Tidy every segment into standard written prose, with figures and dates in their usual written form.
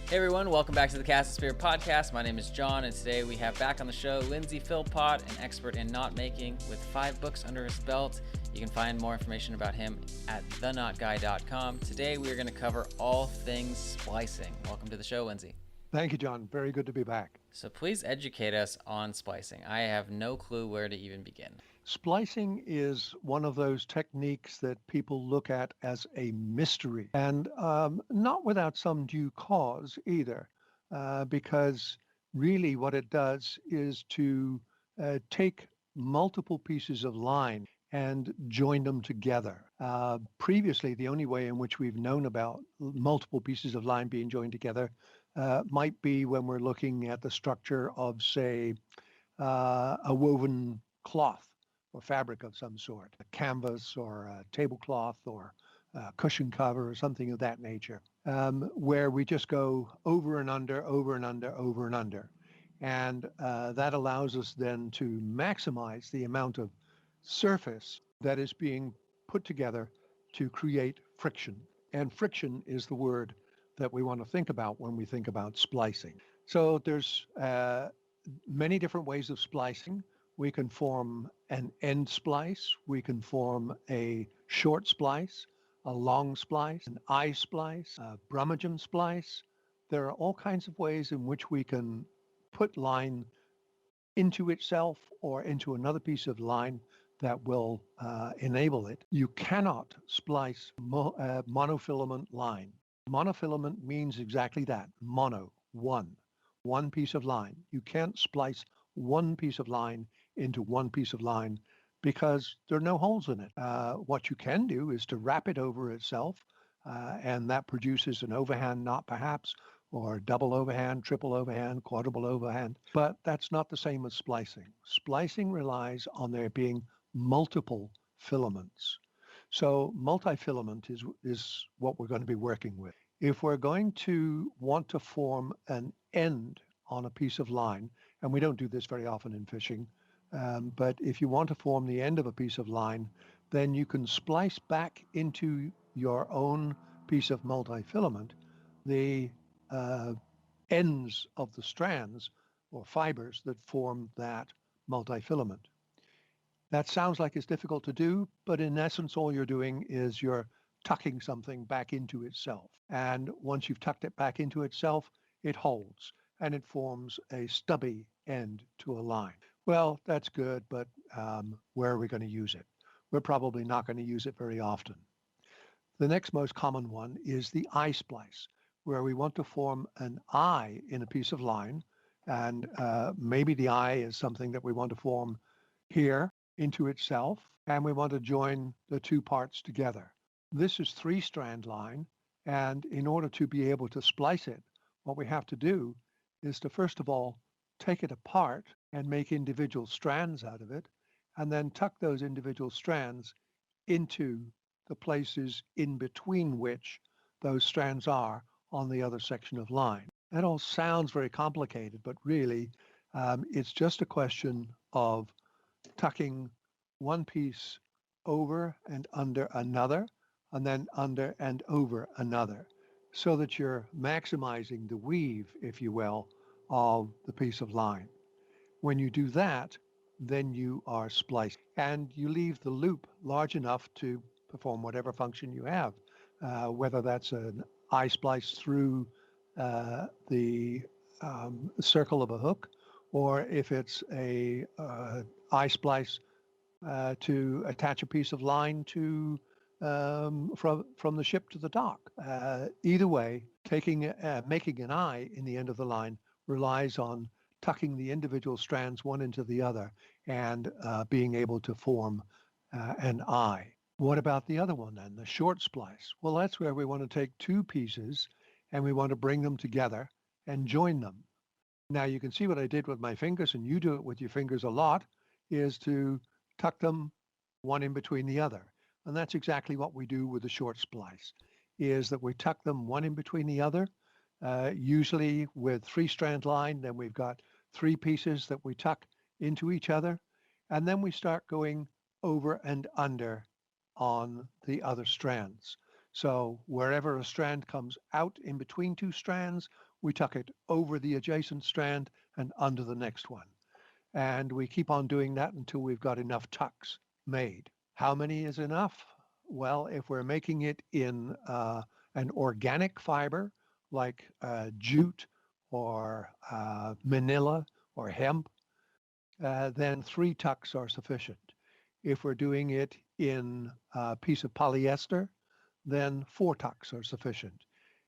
Hey everyone, welcome back to the Cast of Spirit podcast. My name is John, and today we have back on the show Lindsey Philpott, an expert in knot making with 5 books under his belt. You can find more information about him at thenotguy.com. Today we are going to cover all things splicing. Welcome to the show, Lindsey. Thank you, John. Very good to be back. So please educate us on splicing. I have no clue where to even begin. Splicing is one of those techniques that people look at as a mystery, and not without some due cause either, because really what it does is to take multiple pieces of line and join them together. Previously, the only way in which we've known about multiple pieces of line being joined together might be when we're looking at the structure of, say, a woven cloth or fabric of some sort, a canvas or a tablecloth or a cushion cover or something of that nature, where we just go over and under, over and under, over and under. And that allows us then to maximize the amount of surface that is being put together to create friction. And friction is the word that we want to think about when we think about splicing. So there's many different ways of splicing. We can form an end splice. We can form a short splice, a long splice, an eye splice, a brummagem splice. There are all kinds of ways in which we can put line into itself or into another piece of line that will enable it. You cannot splice monofilament line. Monofilament means exactly that, mono, one piece of line. You can't splice one piece of line into one piece of line because there are no holes in it. What you can do is to wrap it over itself, and that produces an overhand knot perhaps, or double overhand, triple overhand, quadruple overhand, but that's not the same as splicing. Splicing relies on there being multiple filaments. So multi-filament is what we're going to be working with. If we're going to want to form an end on a piece of line, and we don't do this very often in fishing, but if you want to form the end of a piece of line, then you can splice back into your own piece of multi-filament the ends of the strands or fibers that form that multi-filament. That sounds like it's difficult to do, but in essence, all you're doing is you're tucking something back into itself. And once you've tucked it back into itself, it holds and it forms a stubby end to a line. Well, that's good, but where are we going to use it? We're probably not going to use it very often. The next most common one is the eye splice, where we want to form an eye in a piece of line. And maybe the eye is something that we want to form here into itself, and we want to join the two parts together. This is 3-strand line, and in order to be able to splice it, what we have to do is to first of all take it apart and make individual strands out of it, and then tuck those individual strands into the places in between which those strands are on the other section of line. That all sounds very complicated, but really it's just a question of tucking one piece over and under another, and then under and over another, so that you're maximizing the weave, if you will, of the piece of line. When you do that, then you are spliced, and you leave the loop large enough to perform whatever function you have, whether that's an eye splice through the circle of a hook, or if it's a eye splice to attach a piece of line to from the ship to the dock. Either way, making an eye in the end of the line relies on tucking the individual strands one into the other and being able to form an eye. What about the other one then, the short splice? Well, that's where we want to take 2 pieces and we want to bring them together and join them. Now you can see what I did with my fingers, and you do it with your fingers a lot, is to tuck them one in between the other. And that's exactly what we do with the short splice, is that we tuck them one in between the other, usually with 3-strand line. Then we've got 3 pieces that we tuck into each other, and then we start going over and under on the other strands. So wherever a strand comes out in between 2 strands, we tuck it over the adjacent strand and under the next one. And we keep on doing that until we've got enough tucks made. How many is enough? Well, if we're making it in an organic fiber like jute or manila or hemp, then 3 tucks are sufficient. If we're doing it in a piece of polyester, then 4 tucks are sufficient.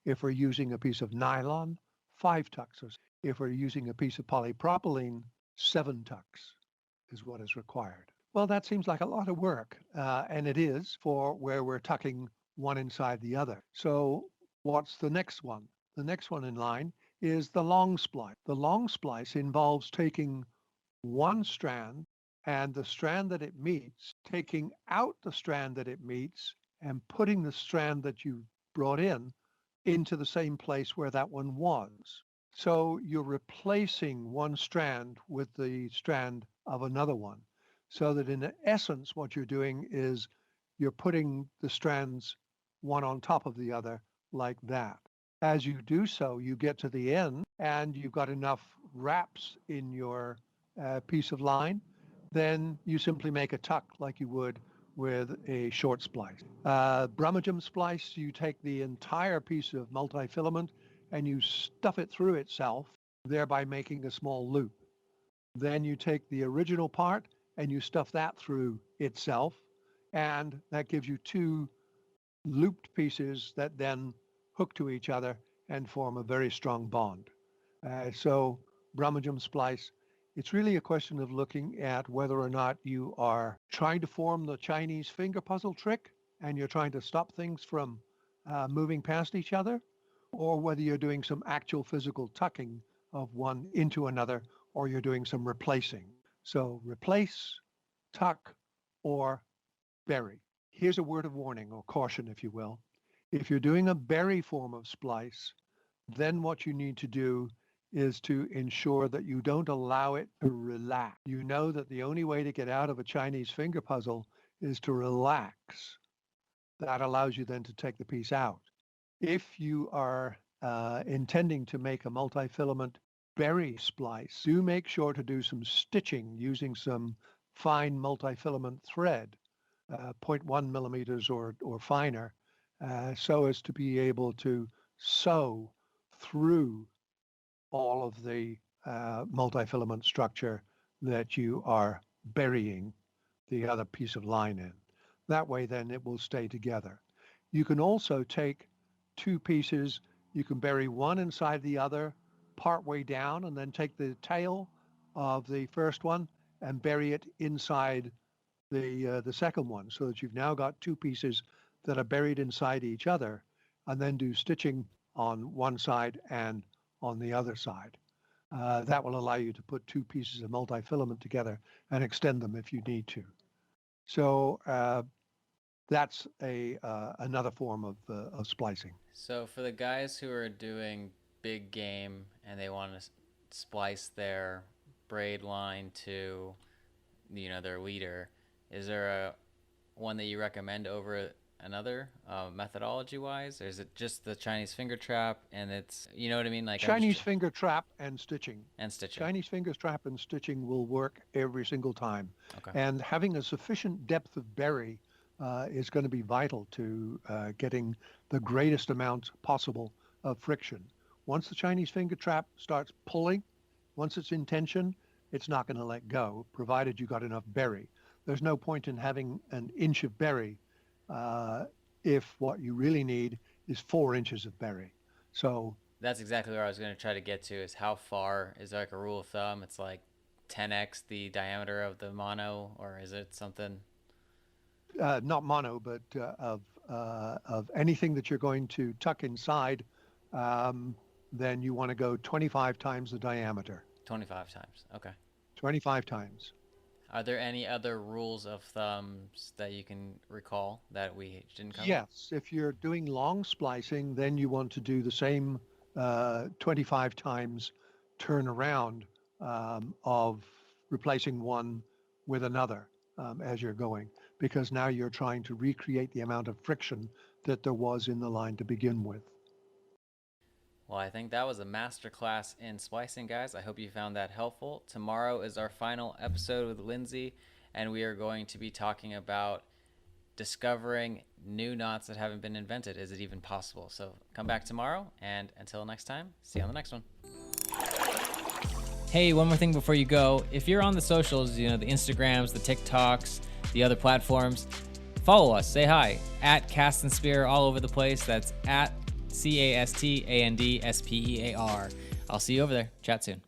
If we're using a piece of nylon, 5 tucks are. If we're using a piece of polypropylene, 7 tucks is what is required. Well, that seems like a lot of work, and it is for where we're tucking one inside the other. So what's the next one? The next one in line is the long splice. The long splice involves taking one strand and the strand that it meets, taking out the strand that it meets and putting the strand that you brought in into the same place where that one was. So you're replacing one strand with the strand of another one. So that in essence, what you're doing is you're putting the strands one on top of the other like that. As you do so, you get to the end and you've got enough wraps in your piece of line, then you simply make a tuck like you would with a short splice. Brummagem splice, you take the entire piece of multifilament and you stuff it through itself, thereby making a small loop. Then you take the original part and you stuff that through itself, and that gives you 2 looped pieces that then hook to each other and form a very strong bond. So Brummagem splice, it's really a question of looking at whether or not you are trying to form the Chinese finger puzzle trick and you're trying to stop things from moving past each other, or whether you're doing some actual physical tucking of one into another, or you're doing some replacing. So replace, tuck, or bury. Here's a word of warning or caution, if you will. If you're doing a bury form of splice, then what you need to do is to ensure that you don't allow it to relax. You know that the only way to get out of a Chinese finger puzzle is to relax. That allows you then to take the piece out. If you are intending to make a multifilament bury splice, do make sure to do some stitching using some fine multifilament thread, 0.1 millimeters or finer, so as to be able to sew through all of the multifilament structure that you are burying the other piece of line in. That way then it will stay together. You can also take 2 pieces, you can bury one inside the other part way down and then take the tail of the first one and bury it inside the second one, so that you've now got 2 pieces that are buried inside each other, and then do stitching on one side and on the other side. That will allow you to put 2 pieces of multifilament together and extend them if you need to. So that's another form of splicing. So for the guys who are doing big game and they want to splice their braid line to, their leader, is there a one that you recommend over another methodology wise, or is it just the Chinese finger trap and it's, you know what I mean? Like Chinese finger trap and stitching. and stitching. Chinese finger trap and stitching will work every single time. Okay. And having a sufficient depth of bury is going to be vital to getting the greatest amount possible of friction. Once the Chinese finger trap starts pulling, once it's in tension, it's not going to let go, provided you got enough bury. There's no point in having an inch of bury if what you really need is 4 inches of bury. So that's exactly where I was going to try to get to, is how far is there like a rule of thumb? It's like 10x the diameter of the mono, or is it something? Not mono, but of anything that you're going to tuck inside, then you want to go 25 times the diameter. 25 times. Okay. 25 times. Are there any other rules of thumbs that you can recall that we didn't cover? Yes, if you're doing long splicing, then you want to do the same 25 times turnaround of replacing one with another as you're going, because now you're trying to recreate the amount of friction that there was in the line to begin with. Well, I think that was a masterclass in splicing, guys. I hope you found that helpful. Tomorrow is our final episode with Lindsey, and we are going to be talking about discovering new knots that haven't been invented. Is it even possible? So come back tomorrow, and until next time, see you on the next one. Hey, one more thing before you go. If you're on the socials, the Instagrams, the TikToks, the other platforms, follow us, say hi, at Cast and Spear all over the place. That's at CASTANDSPEAR. I'll see you over there. Chat soon.